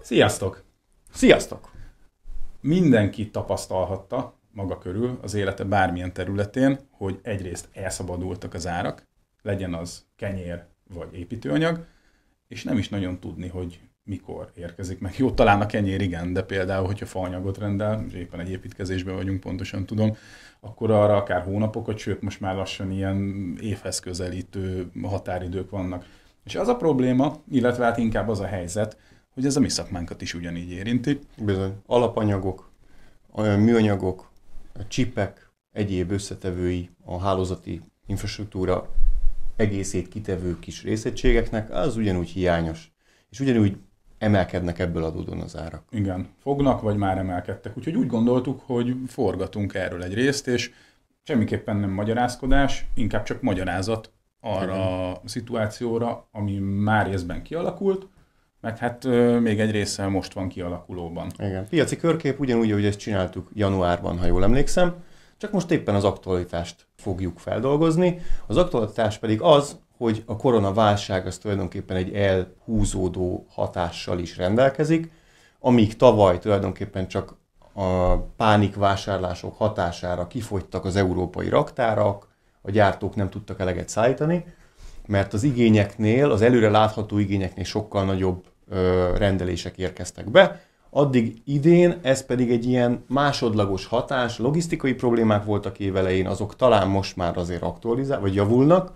Sziasztok! Sziasztok! Mindenki tapasztalhatta maga körül az élete bármilyen területén, hogy egyrészt elszabadultak az árak, legyen az kenyér vagy építőanyag, és nem is nagyon tudni, hogy mikor érkezik meg. Jó, talán a kenyér igen, de például, hogyha faanyagot rendel, és éppen egy építkezésben vagyunk, pontosan tudom, akkor arra akár hónapokat, sőt most már lassan ilyen évhez közelítő határidők vannak. És az a probléma, illetve hát inkább az a helyzet, hogy ez a mi szakmánkat is ugyanígy érinti. Bizony. Alapanyagok, műanyagok, csipek, egyéb összetevői, a hálózati infrastruktúra egészét kitevő kis részegységeknek, az ugyanúgy hiányos. És ugyanúgy emelkednek ebből adódóan az árak. Igen, fognak, vagy már emelkedtek. Úgyhogy úgy gondoltuk, hogy forgatunk erről egy részt, és semmiképpen nem magyarázkodás, inkább csak magyarázat arra a szituációra, ami már részben kialakult, meg hát még egy része most van kialakulóban. Igen. Piaci körkép ugyanúgy, ahogy ezt csináltuk januárban, ha jól emlékszem, csak most éppen az aktualitást fogjuk feldolgozni. Az aktualitás pedig az, hogy a koronaválság az tulajdonképpen egy elhúzódó hatással is rendelkezik, amíg tavaly tulajdonképpen csak a pánikvásárlások hatására kifogytak az európai raktárak, a gyártók nem tudtak eleget szállítani, mert az igényeknél, az előre látható igényeknél sokkal nagyobb rendelések érkeztek be. Addig idén ez pedig egy ilyen másodlagos hatás, logisztikai problémák voltak évelején, azok talán most már azért vagy javulnak,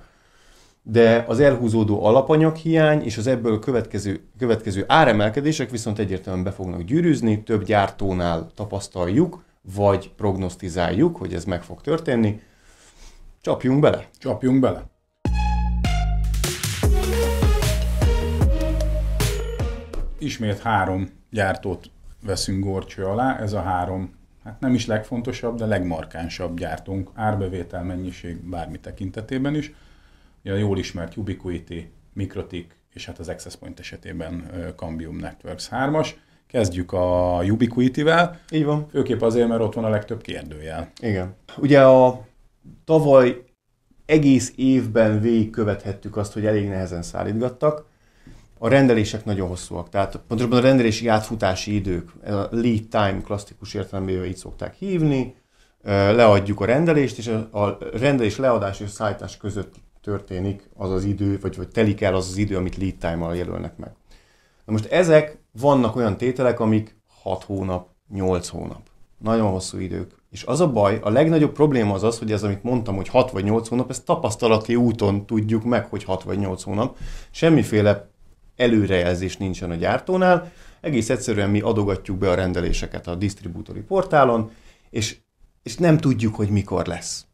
de az elhúzódó alapanyaghiány és az ebből következő áremelkedések viszont egyértelműen be fognak gyűrűzni, több gyártónál tapasztaljuk, vagy prognosztizáljuk, hogy ez meg fog történni. Csapjunk bele! Csapjunk bele! Ismét 3 gyártót veszünk górcső alá, ez a 3, hát nem is legfontosabb, de legmarkánsabb gyártónk, árbevétel, mennyiség bármi tekintetében is. A jól ismert Ubiquiti, Mikrotik és hát az Access Point esetében Cambium Networks 3-as. Kezdjük a Ubiquitivel. Így van. Főképp azért, mert ott van a legtöbb kérdőjel. Igen. Ugye a tavaly egész évben végigkövethettük azt, hogy elég nehezen szállítgattak. A rendelések nagyon hosszúak, tehát pontosabban a rendelési átfutási idők, a lead time klasszikus értelemben így szokták hívni, leadjuk a rendelést, és a rendelés leadás és szállítás között történik az az idő, vagy telik el az az idő, amit lead time-mal jelölnek meg. Na most ezek vannak olyan tételek, amik 6 hónap, 8 hónap. Nagyon hosszú idők. És az a baj, a legnagyobb probléma az az, hogy ez, amit mondtam, hogy 6 vagy 8 hónap, ezt tapasztalati úton tudjuk meg, hogy 6 vagy 8 hónap. Semmiféle előrejelzés nincsen a gyártónál, egész egyszerűen mi adogatjuk be a rendeléseket a disztribútori portálon, és nem tudjuk, hogy mikor lesz.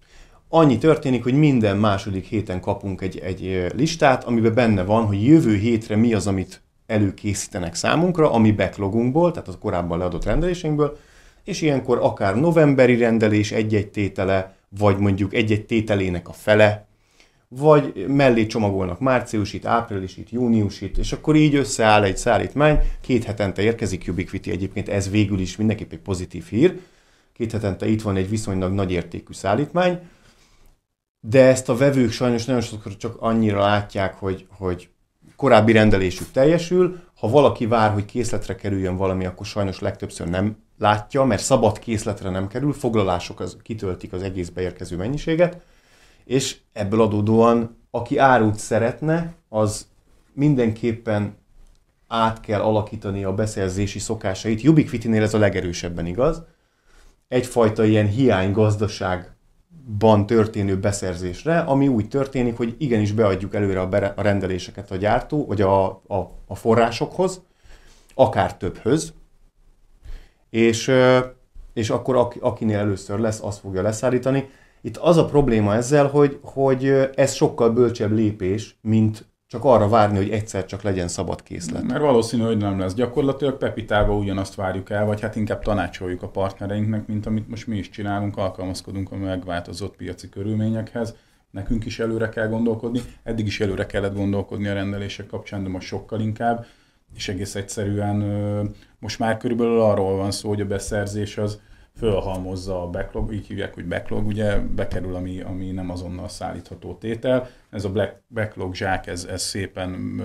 Annyi történik, hogy minden második héten kapunk egy listát, amiben benne van, hogy jövő hétre mi az, amit előkészítenek számunkra, ami backlogunkból, tehát az korábban leadott rendelésünkből, és ilyenkor akár novemberi rendelés egy-egy tétele, vagy mondjuk egy-egy tételének a fele, vagy mellé csomagolnak márciusit, áprilisit, júniusit, és akkor így összeáll egy szállítmány, 2 hetente érkezik Ubiquiti, egyébként ez végül is mindenképp egy pozitív hír, 2 hetente itt van egy viszonylag nagy értékű szállítmány, de ezt a vevők sajnos nagyon sokszor csak annyira látják, hogy korábbi rendelésük teljesül, ha valaki vár, hogy készletre kerüljön valami, akkor sajnos legtöbbször nem látja, mert szabad készletre nem kerül, foglalások kitöltik az egész beérkező mennyiséget, és ebből adódóan, aki árut szeretne, az mindenképpen át kell alakítani a beszerzési szokásait. Ubiquitinél ez a legerősebben igaz. Egyfajta ilyen hiánygazdaságban történő beszerzésre, ami úgy történik, hogy igenis beadjuk előre a rendeléseket a gyártó, vagy a forrásokhoz, akár többhöz, és akkor akinél először lesz, azt fogja leszállítani. Itt az a probléma ezzel, hogy ez sokkal bölcsebb lépés, mint csak arra várni, hogy egyszer csak legyen szabad készlet. Mert valószínű, hogy nem lesz. Gyakorlatilag Pepitában ugyanazt várjuk el, vagy hát inkább tanácsoljuk a partnereinknek, mint amit most mi is csinálunk, alkalmazkodunk a megváltozott piaci körülményekhez. Nekünk is előre kell gondolkodni, eddig is előre kellett gondolkodni a rendelések kapcsán, de most sokkal inkább, és egész egyszerűen most már körülbelül arról van szó, hogy a beszerzés az fölhalmozza a backlog, így hívják, hogy backlog, ugye bekerül, ami nem azonnal szállítható tétel. Ez a backlog zsák, ez szépen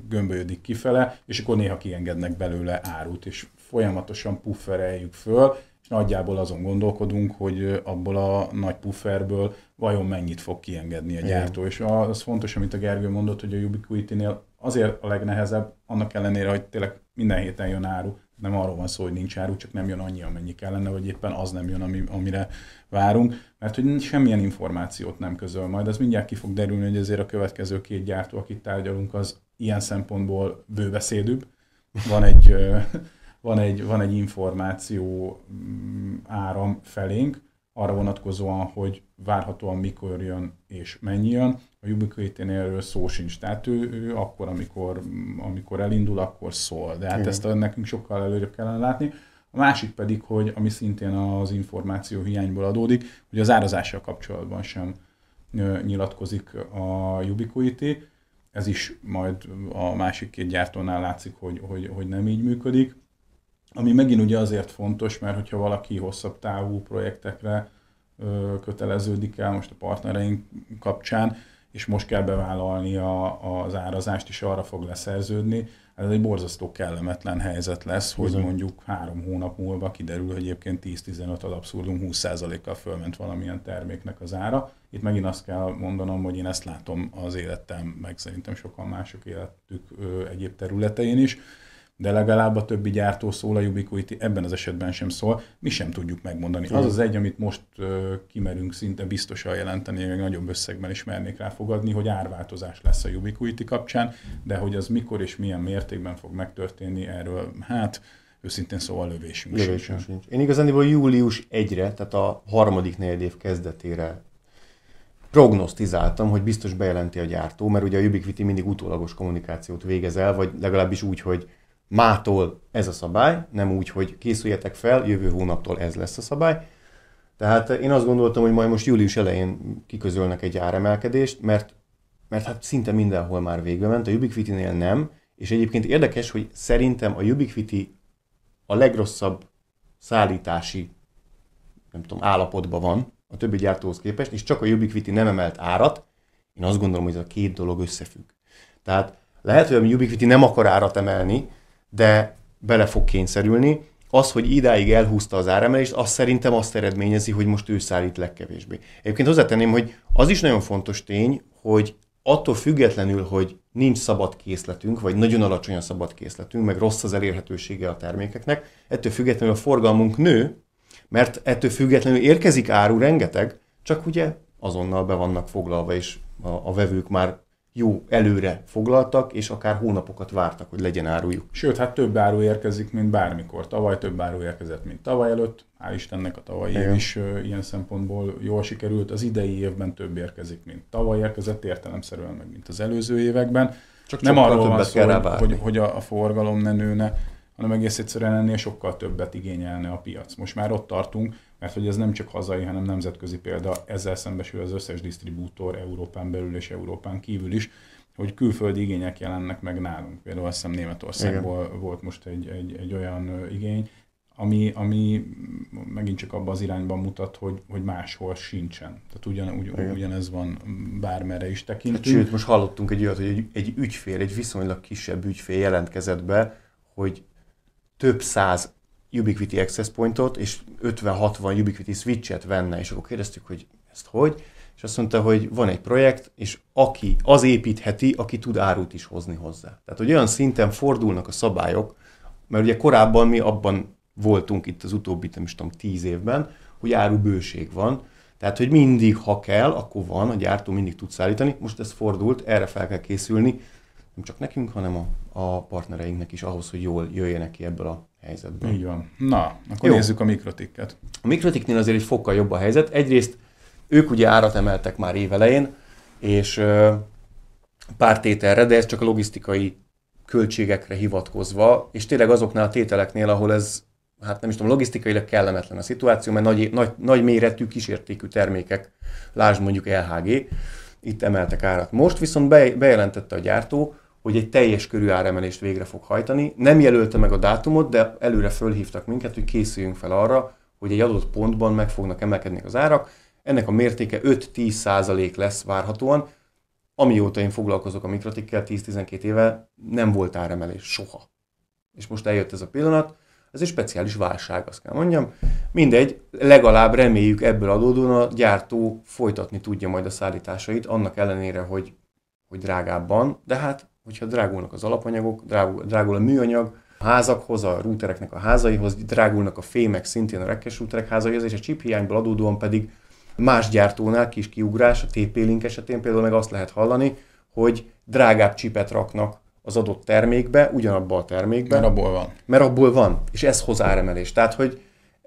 gömbölyödik kifele, és akkor néha kiengednek belőle árut, és folyamatosan puffereljük föl, és nagyjából azon gondolkodunk, hogy abból a nagy pufferből vajon mennyit fog kiengedni a gyártó. És az fontos, amit a Gergő mondott, hogy a Ubiquiti-nél azért a legnehezebb, annak ellenére, hogy tényleg minden héten jön áru, nem arról van szó, hogy nincs áru, csak nem jön annyi, amennyi kellene, vagy éppen az nem jön, amire várunk, mert hogy semmilyen információt nem közöl majd. Ez mindjárt ki fog derülni, hogy ezért a következő 2 gyártó, akit tárgyalunk, az ilyen szempontból bőbeszédűbb. Van egy információ áram felénk, arra vonatkozóan, hogy várhatóan mikor jön és mennyi jön. A Ubiquiti-nél erről szó sincs, tehát ő akkor, amikor elindul, akkor szól. De hát ezt nekünk sokkal előrébb kellene látni. A másik pedig, hogy ami szintén az információ hiányból adódik, hogy az árazással kapcsolatban sem nyilatkozik a Ubiquiti. Ez is majd a másik 2 gyártónál látszik, hogy nem így működik. Ami megint ugye azért fontos, mert hogyha valaki hosszabb távú projektekre köteleződik el, most a partnereink kapcsán, és most kell bevállalni az árazást, és arra fog leszerződni, ez egy borzasztó kellemetlen helyzet lesz, hogy mondjuk 3 hónap múlva kiderül, hogy egyébként 10-15 ad abszurdum 20%-kal fölment valamilyen terméknek az ára. Itt megint azt kell mondanom, hogy én ezt látom az életem, meg szerintem sokan mások életük egyéb területein is, de legalább a többi gyártó szól, a Ubiquiti ebben az esetben sem szól, mi sem tudjuk megmondani. Az az egy, amit most kimerünk szinte biztosan jelenteni, még nagyobb összegben is mernék rá fogadni, hogy árváltozás lesz a Ubiquiti kapcsán, de hogy az mikor és milyen mértékben fog megtörténni, erről hát őszintén szóval lövésünk sincs. Én igazából július 1-re, tehát a harmadik negyedév kezdetére prognosztizáltam, hogy biztos bejelenti a gyártó, mert ugye a Ubiquiti mindig utólagos kommunikációt végez el, vagy legalábbis úgy, hogy mától ez a szabály, nem úgy, hogy készüljetek fel, jövő hónaptól ez lesz a szabály. Tehát én azt gondoltam, hogy majd most július elején kiközölnek egy áremelkedést, mert hát szinte mindenhol már végbe ment, a Ubiquiti-nél nem, és egyébként érdekes, hogy szerintem a Ubiquiti a legrosszabb szállítási, nem tudom, állapotban van a többi gyártóhoz képest, és csak a Ubiquiti nem emelt árat. Én azt gondolom, hogy ez a 2 dolog összefügg. Tehát lehet, hogy a Ubiquiti nem akar árat emelni, de bele fog kényszerülni. Az, hogy idáig elhúzta az áremelést, az szerintem azt eredményezi, hogy most ő szállít legkevésbé. Egyébként hozzátenném, hogy az is nagyon fontos tény, hogy attól függetlenül, hogy nincs szabad készletünk, vagy nagyon alacsony a szabad készletünk, meg rossz az elérhetősége a termékeknek, ettől függetlenül a forgalmunk nő, mert ettől függetlenül érkezik áru rengeteg, csak ugye azonnal be vannak foglalva, és a vevők már jó előre foglaltak, és akár hónapokat vártak, hogy legyen árujuk. Sőt, hát több áru érkezik, mint bármikor. Tavaly több áru érkezett, mint tavaly előtt. Hál' Istennek a tavalyi év is ilyen szempontból jól sikerült. Az idei évben több érkezik, mint tavaly érkezett, értelemszerűen meg, mint az előző években. Csak nem arról van szó, hogy a forgalom ne nőne, hanem egész egyszerűen ennél sokkal többet igényelne a piac. Most már ott tartunk, mert hogy ez nem csak hazai, hanem nemzetközi példa, ezzel szembesül az összes disztribútor Európán belül és Európán kívül is, hogy külföldi igények jelennek meg nálunk. Például azt hiszem Németországból volt most egy olyan igény, ami megint csak abban az irányban mutat, hogy máshol sincsen. Tehát ugyanez van bármerre is tekintünk. Hát, sőt, most hallottunk egy olyat, hogy egy ügyfél, egy viszonylag kisebb ügyfél jelentkezett be, hogy több száz Ubiquiti Access Pointot és 50-60 Ubiquiti Switchet venne, és akkor kérdeztük, hogy ezt hogy? És azt mondta, hogy van egy projekt, és aki az építheti, aki tud árut is hozni hozzá. Tehát, hogy olyan szinten fordulnak a szabályok, mert ugye korábban mi abban voltunk itt az utóbbi, nem is tudom, 10 évben, hogy árubőség van. Tehát, hogy mindig, ha kell, akkor van, a gyártó mindig tud szállítani. Most ez fordult, erre fel kell készülni, nem csak nekünk, hanem a partnereinknek is ahhoz, hogy jól jöjjenek ki ebből a helyzetből. Így van. Na, akkor nézzük a Mikrotikket. A Mikrotiknél azért egy fokkal jobb a helyzet. Egyrészt ők ugye árat emeltek már évelején, és pár tételre, de ez csak a logisztikai költségekre hivatkozva, és tényleg azoknál a tételeknél, ahol ez, hát nem is tudom, logisztikailag kellemetlen a szituáció, mert nagy méretű, kísértékű termékek, lásd mondjuk LHG, itt emeltek árat. Most viszont bejelentette a gyártó, hogy egy teljes körű áremelést végre fog hajtani. Nem jelölte meg a dátumot, de előre fölhívtak minket, hogy készüljünk fel arra, hogy egy adott pontban meg fognak emelkedni az árak. Ennek a mértéke 5-10% lesz várhatóan. Amióta én foglalkozok a Mikrotikkel 10-12 éve, nem volt áremelés soha. És most eljött ez a pillanat, ez egy speciális válság, azt kell mondjam. Mindegy, legalább reméljük ebből adódóan a gyártó folytatni tudja majd a szállításait, annak ellenére, hogy drágábban, de hát, hogyha drágulnak az alapanyagok, drágul a műanyag, a házakhoz, a routereknek a házaihoz, drágulnak a fémek, szintén a rekkes routerek házaihoz, és a chip hiányból adódóan pedig más gyártónál kis kiugrás, a TP-Link esetén például meg azt lehet hallani, hogy drágább chipet raknak az adott termékbe, ugyanabba a termékbe. Mert abból van. És ez hoz áremelést. Tehát, hogy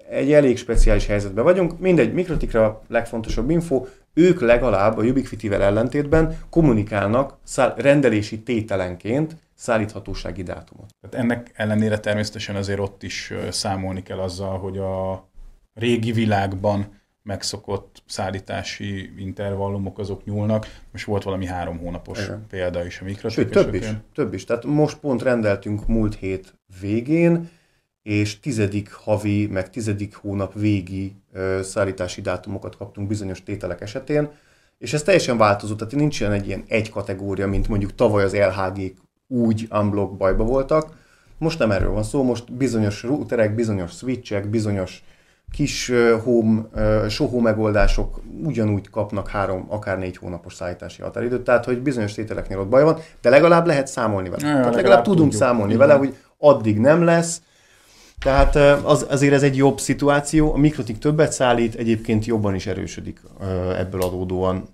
egy elég speciális helyzetben vagyunk. Mindegy, Mikrotikra a legfontosabb info, ők legalább a Ubiquitivel ellentétben kommunikálnak rendelési tételenként szállíthatósági dátumot. Tehát ennek ellenére természetesen azért ott is számolni kell azzal, hogy a régi világban megszokott szállítási intervallumok azok nyúlnak. Most volt valami 3 hónapos példa is a Mikrotik. Sőt, több is. Tehát most pont rendeltünk múlt hét végén, és 10. havi, meg 10. hónap végi szállítási dátumokat kaptunk bizonyos tételek esetén, és ez teljesen változó, tehát nincsen egy ilyen egy kategória, mint mondjuk tavaly az LHG-k úgy unblock bajba voltak. Most nem erről van szó, most bizonyos routerek, bizonyos switchek, bizonyos kis SOHO megoldások ugyanúgy kapnak 3, akár 4 hónapos szállítási határidőt, tehát hogy bizonyos tételeknél ott baj van, de legalább lehet számolni vele. Tehát legalább tudunk számolni vele, hogy addig nem lesz. Tehát azért ez egy jobb szituáció. A Mikrotik többet szállít, egyébként jobban is erősödik ebből adódóan.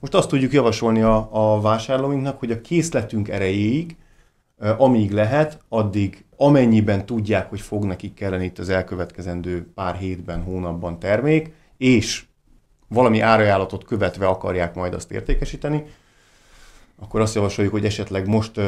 Most azt tudjuk javasolni a vásárlóinknak, hogy a készletünk erejéig, amíg lehet, addig amennyiben tudják, hogy fog nekik kelleni itt az elkövetkezendő pár hétben, hónapban termék, és valami árajánlatot követve akarják majd azt értékesíteni, akkor azt javasoljuk, hogy esetleg most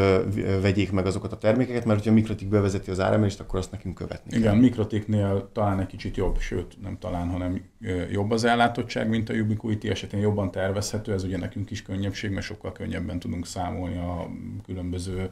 vegyék meg azokat a termékeket, mert ha a Mikrotik bevezeti az áremelést, akkor azt nekünk követni kell. Igen, Mikrotiknél talán egy kicsit jobb, sőt nem talán, hanem jobb az ellátottság, mint a Ubiquiti esetén, jobban tervezhető, ez ugye nekünk is könnyebbség, mert sokkal könnyebben tudunk számolni a különböző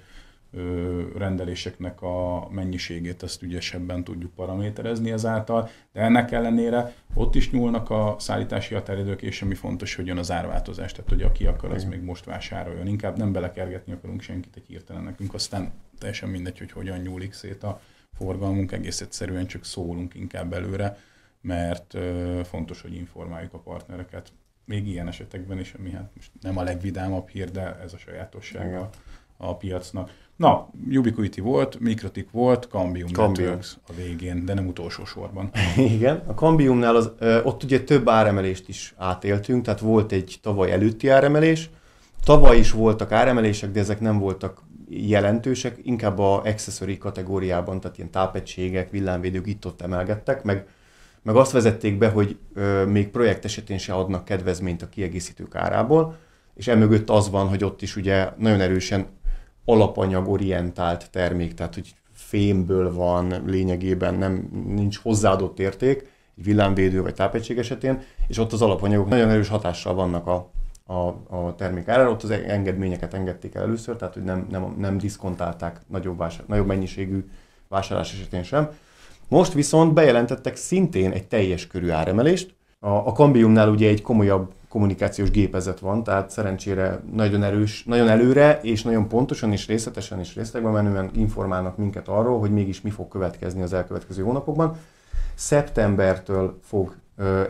rendeléseknek a mennyiségét, azt ügyesebben tudjuk paraméterezni ezáltal, de ennek ellenére ott is nyúlnak a szállítási határidők, és ami fontos, hogy jön az árváltozás, tehát hogy aki akar, az még most vásároljon. Inkább nem belekergetni akarunk senkit egy hirtelen nekünk, aztán teljesen mindegy, hogy hogyan nyúlik szét a forgalmunk, egész egyszerűen csak szólunk inkább előre, mert fontos, hogy informáljuk a partnereket. Még ilyen esetekben is, ami hát most nem a legvidámabb hír, de ez a sajátossága a piacnak. Na, Ubiquiti volt, Mikrotik volt, Cambium Networks a végén, de nem utolsó sorban. Igen, a Cambiumnál ott ugye több áremelést is átéltünk, tehát volt egy tavaly előtti áremelés. Tavaly is voltak áremelések, de ezek nem voltak jelentősek, inkább a accessory kategóriában, tehát ilyen tápegységek, villámvédők itt-ott emelgettek, meg azt vezették be, hogy még projekt esetén se adnak kedvezményt a kiegészítők árából, és emögött az van, hogy ott is ugye nagyon erősen alapanyagorientált termék, tehát hogy fémből van lényegében, nincs hozzáadott érték, egy villámvédő vagy tápegység esetén, és ott az alapanyagok nagyon erős hatással vannak a termék árára, ott az engedményeket engedték el először, tehát hogy nem diszkontálták nagyobb mennyiségű vásárlás esetén sem. Most viszont bejelentettek szintén egy teljes körű áremelést. A Cambiumnál ugye egy komolyabb kommunikációs gépezet van, tehát szerencsére nagyon erős, nagyon előre, és nagyon pontosan és részletesen és részletekben menően informálnak minket arról, hogy mégis mi fog következni az elkövetkező hónapokban. Szeptembertől fog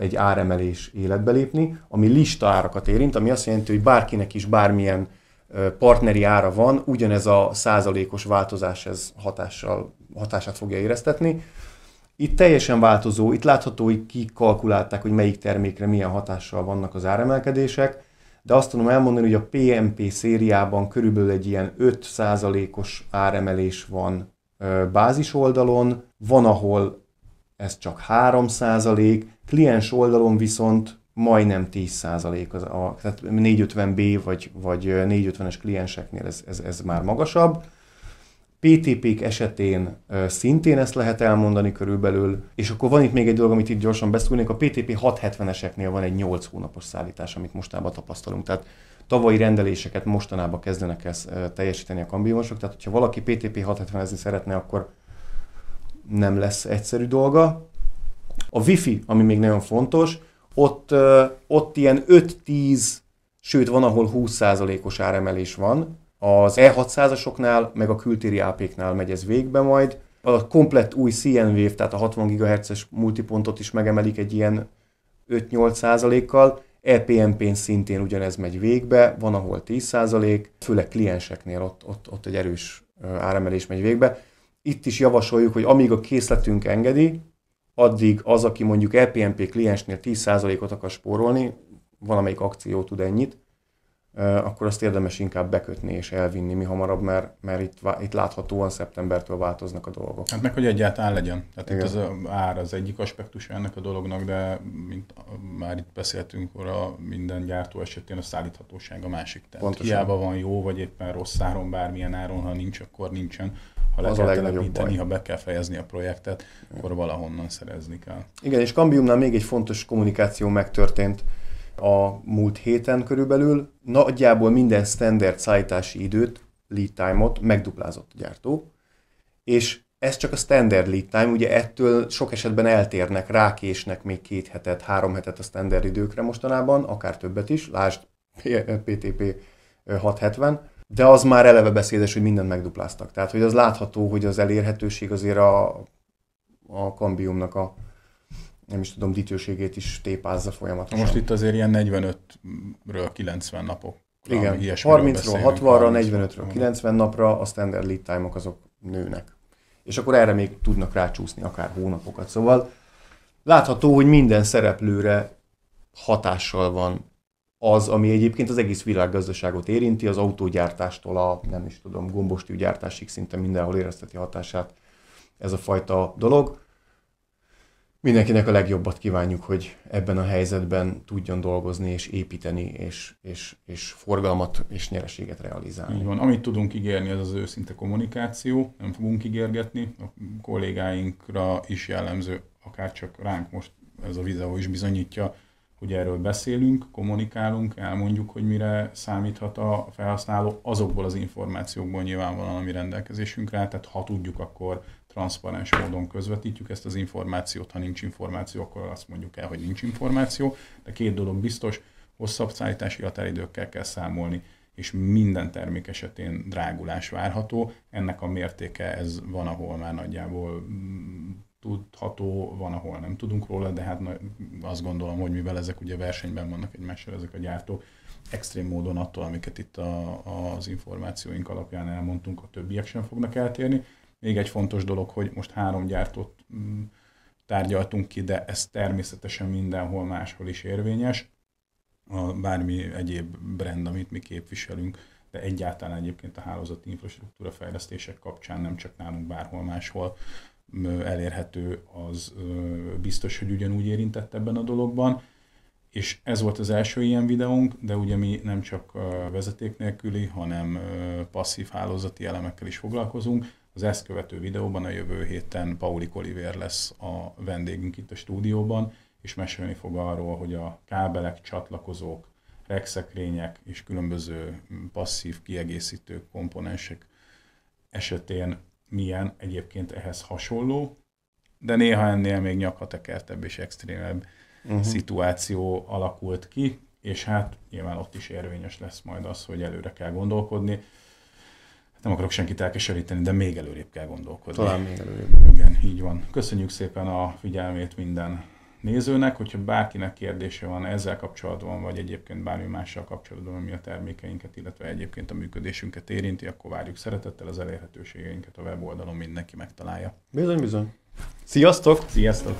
egy áremelés életbe lépni, ami lista árakat érint, ami azt jelenti, hogy bárkinek is bármilyen partneri ára van, ugyanez a százalékos változás ez hatását fogja éreztetni. Itt teljesen változó, itt látható, hogy kikalkulálták, hogy melyik termékre milyen hatással vannak az áremelkedések, de azt tudom elmondani, hogy a PMP szériában körülbelül egy ilyen 5%-os áremelés van bázis oldalon, van, ahol ez csak 3%, kliens oldalon viszont majdnem 10%, tehát 450B vagy 450-es klienseknél ez már magasabb. PTP-k esetén szintén ezt lehet elmondani körülbelül, és akkor van itt még egy dolog, amit itt gyorsan beszélnék, a PTP 670-eseknél van egy 8 hónapos szállítás, amit mostában tapasztalunk. Tehát tavalyi rendeléseket mostanában kezdenek ezt teljesíteni a Cambiumosok, tehát hogyha valaki PTP 670-ezni szeretne, akkor nem lesz egyszerű dolga. A Wi-Fi, ami még nagyon fontos, ott ilyen 5-10, sőt van, ahol 20%-os áremelés van. Az E600-asoknál, meg a kültéri AP-knál megy ez végbe majd. A komplett új CN-Wave, tehát a 60 GHz-es multipontot is megemelik egy ilyen 5-8%-kal. EPMP-n szintén ugyanez megy végbe, van ahol 10%, főleg klienseknél ott egy erős áremelés megy végbe. Itt is javasoljuk, hogy amíg a készletünk engedi, addig az, aki mondjuk EPMP kliensnél 10%-ot akar spórolni, valamelyik akció tud ennyit, akkor azt érdemes inkább bekötni és elvinni mi hamarabb, mert itt láthatóan szeptembertől változnak a dolgok. Hát meg, hogy egyáltalán legyen. Tehát itt az ár az egyik aspektus ennek a dolognak, de mint már itt beszéltünk, minden gyártó esetén a szállíthatóság a másik. Tehát hiába van jó, vagy éppen rossz áron, bármilyen áron, ha nincs, akkor nincsen. Ha le kell telepíteni, ha be kell fejezni a projektet, akkor valahonnan szerezni kell. Igen, és Cambiumnál még egy fontos kommunikáció megtörtént a múlt héten körülbelül. Nagyjából minden standard szállítási időt, lead time-ot megduplázott a gyártó, és ez csak a standard lead time, ugye ettől sok esetben eltérnek, rákésnek még 2 hetet, 3 hetet a standard időkre mostanában, akár többet is, lásd PTP 670, de az már eleve beszédes, hogy mindent megdupláztak. Tehát, hogy az látható, hogy az elérhetőség azért a Cambiumnak a nem is tudom, dicsőségét is tépázza folyamatosan. Most itt azért ilyen 45-ről 90 napok. Igen, 30-ról 60-ra, 45-ről 90 napra a standard lead time-ok azok nőnek. És akkor erre még tudnak rácsúszni akár hónapokat. Szóval látható, hogy minden szereplőre hatással van az, ami egyébként az egész világgazdaságot érinti, az autógyártástól a, nem is tudom, gombostűgyártásig szinte mindenhol érezteti hatását ez a fajta dolog. Mindenkinek a legjobbat kívánjuk, hogy ebben a helyzetben tudjon dolgozni és építeni, és forgalmat és nyereséget realizálni. Így van. Amit tudunk ígérni, az az őszinte kommunikáció, nem fogunk ígérgetni. A kollégáinkra is jellemző, akár csak ránk most ez a videó is bizonyítja, hogy erről beszélünk, kommunikálunk, elmondjuk, hogy mire számíthat a felhasználó, azokból az információkból nyilvánvalóan, ami rendelkezésünkre áll, tehát ha tudjuk, akkor transzparens módon közvetítjük ezt az információt, ha nincs információ, akkor azt mondjuk el, hogy nincs információ, de 2 dolog biztos, hosszabb szállítási határidőkkel kell számolni, és minden termék esetén drágulás várható, ennek a mértéke ez van, ahol már nagyjából tudható, van, ahol nem tudunk róla, de hát azt gondolom, hogy mivel ezek ugye versenyben vannak egymással ezek a gyártók, extrém módon attól, amiket itt az információink alapján elmondtunk, a többiek sem fognak eltérni. Még egy fontos dolog, hogy most 3 gyártót tárgyaltunk ki, de ez természetesen mindenhol máshol is érvényes. Bármi egyéb brand, amit mi képviselünk, de egyáltalán egyébként a hálózati infrastruktúra fejlesztések kapcsán nem csak nálunk, bárhol máshol elérhető, az biztos, hogy ugyanúgy érintett ebben a dologban. És ez volt az első ilyen videónk, de ugye mi nem csak vezeték nélküli, hanem passzív hálózati elemekkel is foglalkozunk. Az ezt követő videóban a jövő héten Paulik Olivér lesz a vendégünk itt a stúdióban, és mesélni fog arról, hogy a kábelek, csatlakozók, regszekrények és különböző passzív kiegészítő komponensek esetén milyen egyébként ehhez hasonló, de néha ennél még nyakhatekertebb és extrémebb szituáció alakult ki, és hát nyilván ott is érvényes lesz majd az, hogy előre kell gondolkodni. Nem akarok senkit elkeseríteni, de még előrébb kell gondolkodni. Talán még előrébb. Igen, így van. Köszönjük szépen a figyelmét minden nézőnek, hogyha bárkinek kérdése van ezzel kapcsolatban, vagy egyébként bármi mással kapcsolatban, ami a termékeinket, illetve egyébként a működésünket érinti, akkor várjuk szeretettel, az elérhetőségeinket a weboldalon mindenki megtalálja. Bizony, bizony. Sziasztok! Sziasztok!